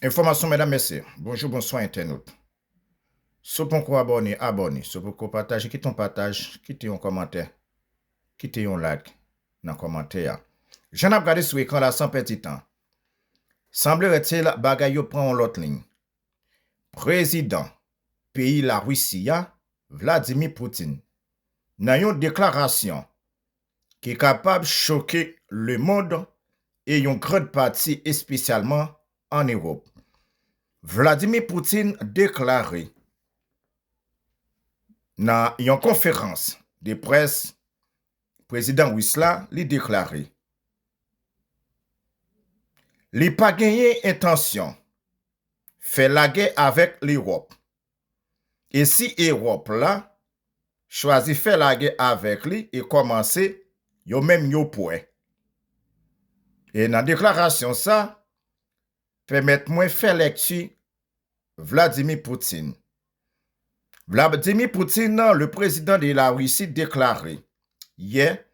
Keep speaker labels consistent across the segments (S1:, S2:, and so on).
S1: Information, mesdames, messieurs. Bonjour, bonsoir, internautes. Ce pour quoi abonner, abonner. Ce pour quoi partager, quittez un partage, quittez un commentaire, quittez un like dans le commentaire. J'en ai regardé sur l'écran là sans petit temps. Semblerait-il, bagay yo prend l'autre ligne. Président, pays la Russie, Vladimir Poutine, dans une déclaration qui est capable de choquer le monde et une grande partie, spécialement en Europe. Vladimir Poutine déclaré dans une conférence de presse, président Wisla lui déclaré, il n'a pas gagné intention faire la guerre avec l'Europe. Et si l'Europe là choisit faire la guerre avec lui et commencer, yo même yo pourrait. Et dans la déclaration ça, permettez-moi de faire lecture Vladimir Poutine. Vladimir Poutine, le président de la Russie, déclaré hier,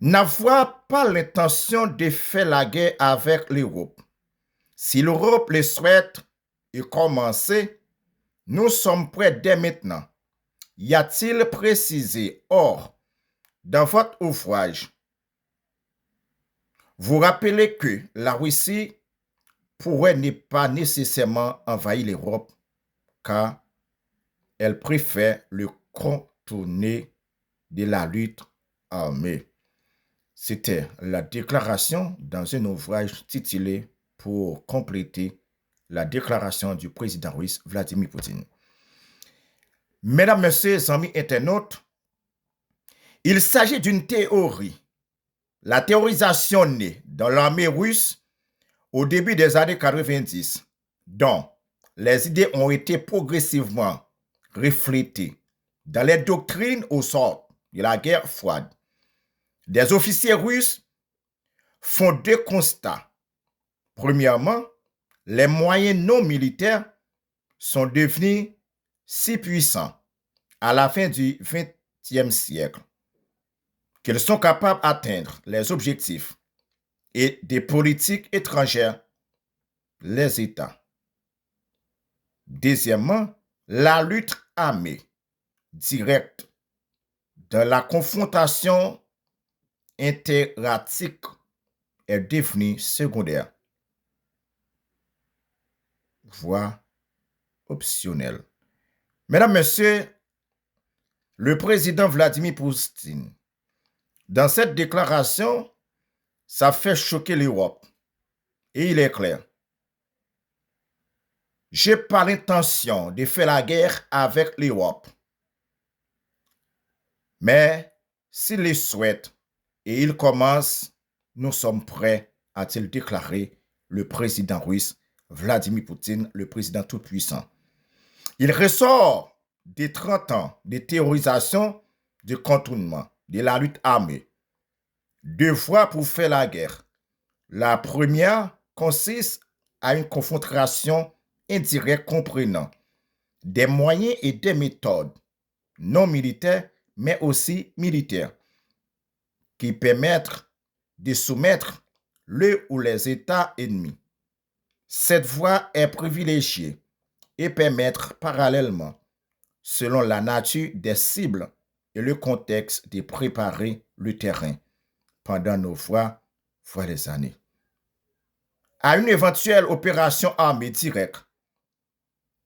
S1: n'avoir pas l'intention de faire la guerre avec l'Europe. Si l'Europe le souhaite et commencer, nous sommes prêts dès maintenant. Y a-t-il précisé? Or, dans votre ouvrage, vous rappelez que la Russie pourrait ne pas nécessairement envahir l'Europe car elle préfère le contourner de la lutte armée. C'était la déclaration dans un ouvrage titulé pour compléter la déclaration du président russe Vladimir Poutine. Mesdames, messieurs, amis internautes, il s'agit d'une théorie. La théorisation née dans l'armée russe au début des années 90, dont les idées ont été progressivement reflétées dans les doctrines au sort de la guerre froide. Des officiers russes font deux constats. Premièrement, les moyens non militaires sont devenus si puissants à la fin du XXe siècle qu'ils sont capables d'atteindre les objectifs et des politiques étrangères, les États. Deuxièmement, la lutte armée directe de la confrontation interétatique est devenue secondaire, voire optionnelle. Mesdames, Messieurs, le président Vladimir Poutine, dans cette déclaration, ça fait choquer l'Europe. Et il est clair. Je n'ai pas l'intention de faire la guerre avec l'Europe. Mais s'il le souhaite et il commence, nous sommes prêts, a-t-il déclaré le président russe Vladimir Poutine, le président tout-puissant. Il ressort des 30 ans de théorisation du contournement de la lutte armée. Deux voies pour faire la guerre. La première consiste à une confrontation indirecte comprenant des moyens et des méthodes non militaires, mais aussi militaires, qui permettent de soumettre le ou les États ennemis. Cette voie est privilégiée et permettre parallèlement, selon la nature des cibles et le contexte, de préparer le terrain pendant nos voies, voire des années, à une éventuelle opération armée directe,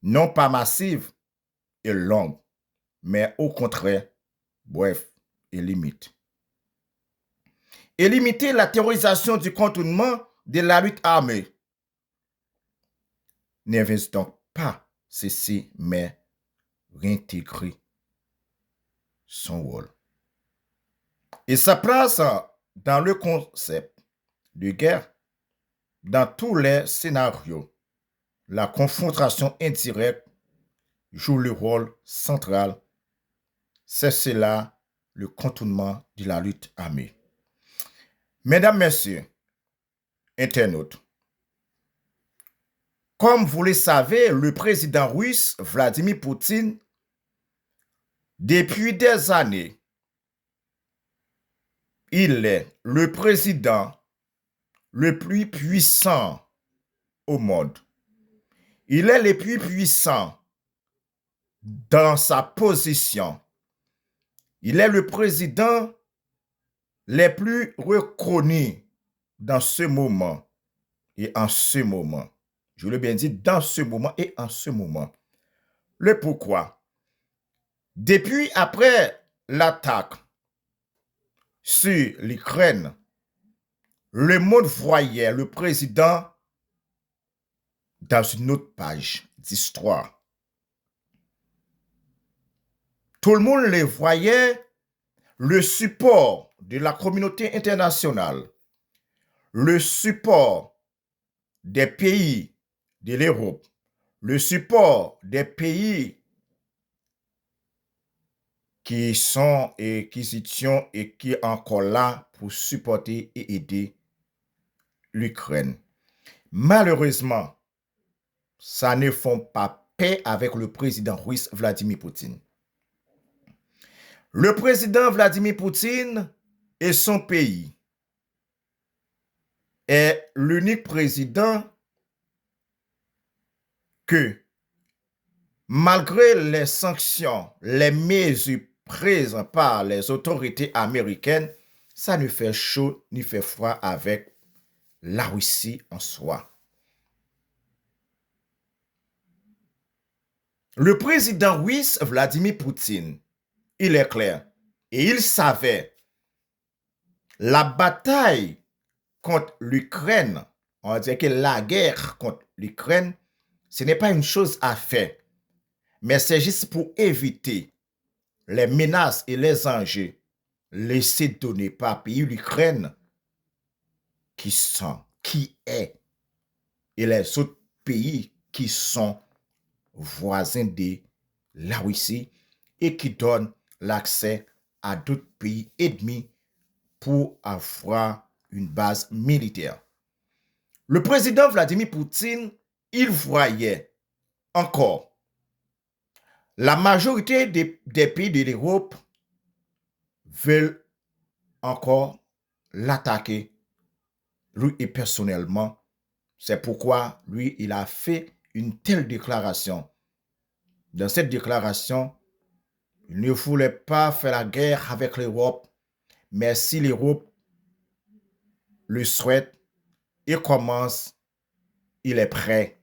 S1: non pas massive et longue, mais au contraire, bref et limite. Et limiter la théorisation du contournement de la lutte armée. N'invente donc pas ceci, mais réintégrer son rôle. Et sa place dans le concept de guerre, dans tous les scénarios, la confrontation indirecte joue le rôle central. C'est cela le contournement de la lutte armée. Mesdames, Messieurs, internautes, comme vous le savez, le président russe Vladimir Poutine, depuis des années, il est le président le plus puissant au monde. Il est le plus puissant dans sa position. Il est le président le plus reconnu dans ce moment et en ce moment. Je l'ai bien dit, dans ce moment et en ce moment. Le pourquoi? Depuis après l'attaque sur l'Ukraine, le monde voyait le président dans une autre page d'histoire. Tout le monde le voyait, le support de la communauté internationale, le support des pays de l'Europe, le support des pays qui sont et qui sont et qui sont encore là pour supporter et aider l'Ukraine. Malheureusement, ça ne font pas paix avec le président russe Vladimir Poutine. Le président Vladimir Poutine et son pays est l'unique président que, malgré les sanctions, les mesures prises par les autorités américaines, ça ne fait chaud ni fait froid avec la Russie en soi. Le président russe Vladimir Poutine, il est clair, et il savait la bataille contre l'Ukraine, on va dire que la guerre contre l'Ukraine, ce n'est pas une chose à faire, mais c'est juste pour éviter les menaces et les enjeux laissés donner par pays l'Ukraine qui sont, qui est, et les autres pays qui sont voisins de la Russie et qui donnent l'accès à d'autres pays ennemis pour avoir une base militaire. Le président Vladimir Poutine, il voyait encore la majorité des pays de l'Europe veulent encore l'attaquer. Lui et personnellement, c'est pourquoi lui, il a fait une telle déclaration. Dans cette déclaration, il ne voulait pas faire la guerre avec l'Europe, mais si l'Europe le souhaite et commence, il est prêt,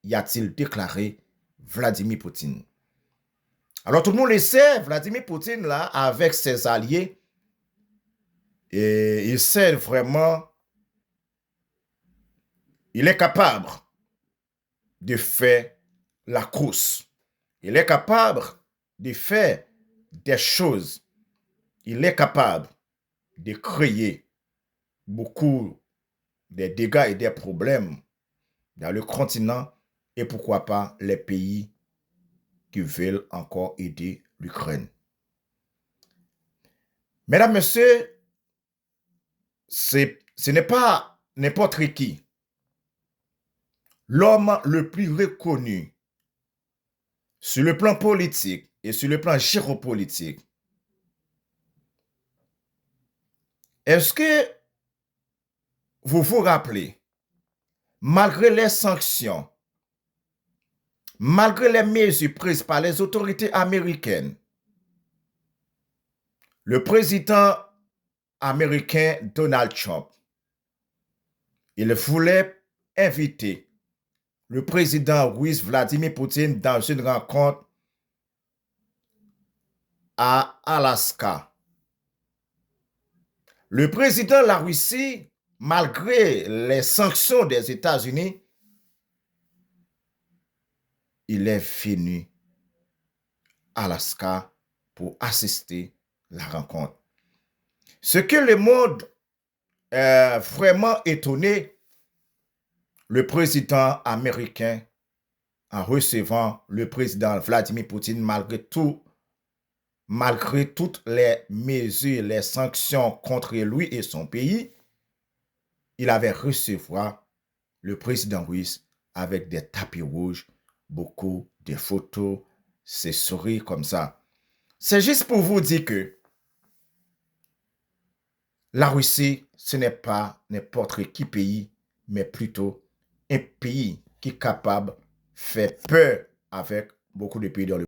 S1: y a-t-il déclaré Vladimir Poutine. Alors tout le monde le sait, Vladimir Poutine, là, avec ses alliés, et il sait vraiment, il est capable de faire la course. Il est capable de faire des choses. Il est capable de créer beaucoup de dégâts et des problèmes dans le continent et pourquoi pas les pays qui veulent encore aider l'Ukraine. Mesdames, Messieurs, ce n'est pas n'importe qui. L'homme le plus reconnu sur le plan politique et sur le plan géopolitique. Est-ce que vous vous rappelez, malgré les sanctions, malgré les mesures prises par les autorités américaines, le président américain Donald Trump, il voulait inviter le président russe Vladimir Poutine dans une rencontre à Alaska. Le président de la Russie, malgré les sanctions des États-Unis, il est venu à Alaska pour assister à la rencontre. Ce que le monde est vraiment étonné, le président américain, en recevant le président Vladimir Poutine, malgré toutes les mesures, les sanctions contre lui et son pays, il avait recevoir le président russe avec des tapis rouges, beaucoup de photos, ses sourires comme ça. C'est juste pour vous dire que La Russie, ce n'est pas n'importe qui pays, mais plutôt un pays qui est capable de faire peur avec beaucoup de pays dans le monde.